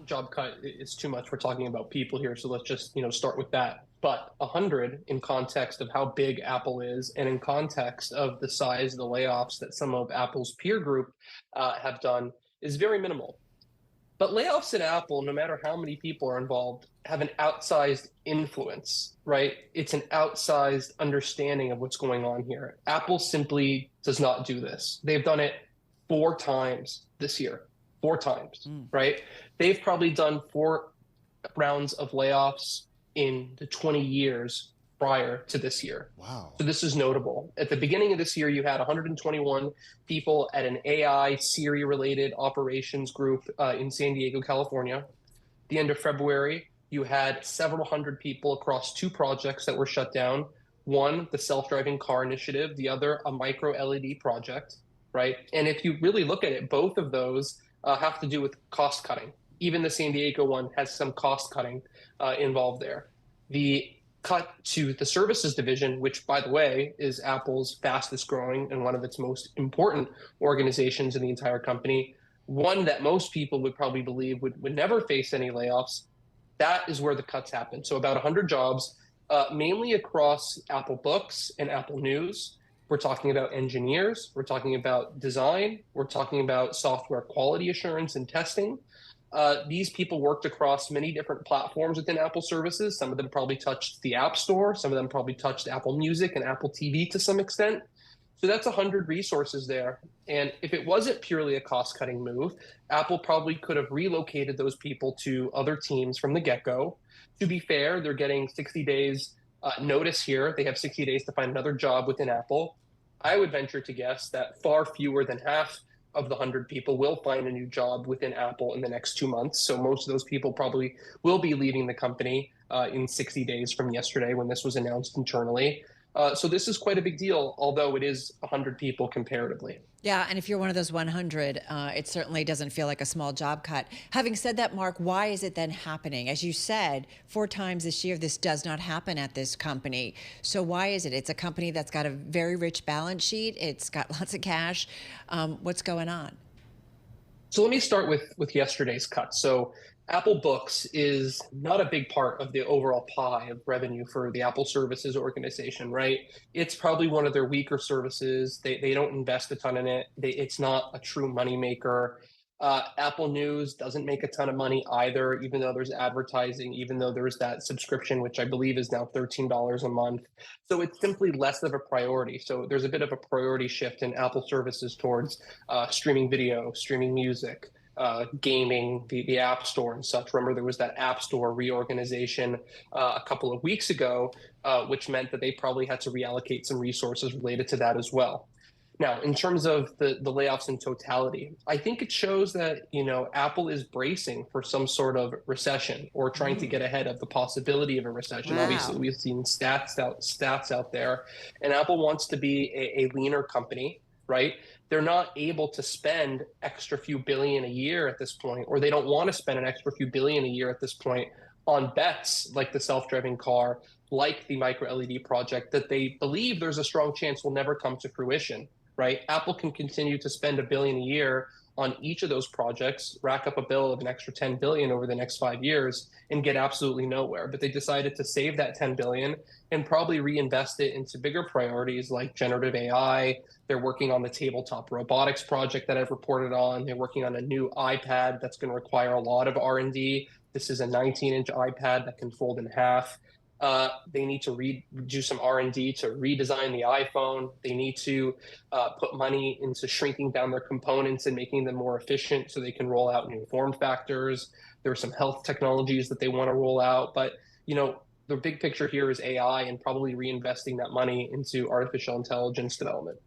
Job cut is too much. We're talking about people here, so let's just start with that. But 100 in context of how big Apple is, and in context of the size of the layoffs that some of Apple's peer group have done, is very minimal. But layoffs at Apple, no matter how many people are involved, have an outsized influence, right? It's an outsized understanding of what's going on here. Apple simply does not do this. They've done it 4 times this year, 4 times, Mm. right? They've probably done 4 rounds of layoffs in the 20 years prior to this year. Wow. So this is notable. At the beginning of this year, you had 121 people at an AI Siri related operations group in San Diego, California. The end of February, you had several hundred people across 2 projects that were shut down. One, the self-driving car initiative, the other, a micro LED project, right? And if you really look at it, both of those have to do with cost cutting. Even the San Diego one has some cost cutting involved there. The cut to the services division, which, by the way, is Apple's fastest growing and one of its most important organizations in the entire company, one that most people would probably believe would never face any layoffs. That is where the cuts happen. So about 100 jobs, mainly across Apple Books and Apple News. We're talking about engineers. We're talking about design. We're talking about software quality assurance and testing. These people worked across many different platforms within Apple services. Some of them probably touched the App Store. Some of them probably touched Apple Music and Apple TV to some extent. So that's 100 resources there. And if it wasn't purely a cost-cutting move, Apple probably could have relocated those people to other teams from the get-go. To be fair, they're getting 60 days notice here. They have 60 days to find another job within Apple. I would venture to guess that far fewer than half of the 100 people will find a new job within Apple in the next 2 months. So most of those people probably will be leaving the company in 60 days from yesterday when this was announced internally. So this is quite a big deal, although it is 100 people comparatively. Yeah, and if you're one of those 100, it certainly doesn't feel like a small job cut. Having said that, Mark, why is it then happening? As you said, 4 times this year, this does not happen at this company. So why is it? It's a company that's got a very rich balance sheet. It's got lots of cash. What's going on? So let me start with yesterday's cut. So Apple Books is not a big part of the overall pie of revenue for the Apple Services organization, right? It's probably one of their weaker services. They don't invest a ton in it. It's not a true moneymaker. Apple News doesn't make a ton of money either, even though there's advertising, even though there's that subscription, which I believe is now $13 a month. So it's simply less of a priority. So there's a bit of a priority shift in Apple services towards streaming video, streaming music, gaming, the App Store and such. Remember, there was that App Store reorganization a couple of weeks ago, which meant that they probably had to reallocate some resources related to that as well. Now, in terms of the layoffs in totality, I think it shows that, Apple is bracing for some sort of recession or trying to Mm. get ahead of the possibility of a recession. Obviously, Wow. we've seen stats out there, and Apple wants to be a leaner company, right? They're not able to spend extra few billion a year at this point, or they don't want to spend an extra few billion a year at this point on bets like the self-driving car, like the micro LED project that they believe there's a strong chance will never come to fruition, right? Apple can continue to spend a billion a year on each of those projects, rack up a bill of an extra 10 billion over the next 5 years and get absolutely nowhere. But they decided to save that 10 billion and probably reinvest it into bigger priorities like generative AI. They're working on the tabletop robotics project that I've reported on. They're working on a new iPad that's going to require a lot of R&D. This is a 19-inch iPad that can fold in half. They need to do some R&D to redesign the iPhone. They need to put money into shrinking down their components and making them more efficient so they can roll out new form factors. There are some health technologies that they want to roll out. But, the big picture here is AI and probably reinvesting that money into artificial intelligence development.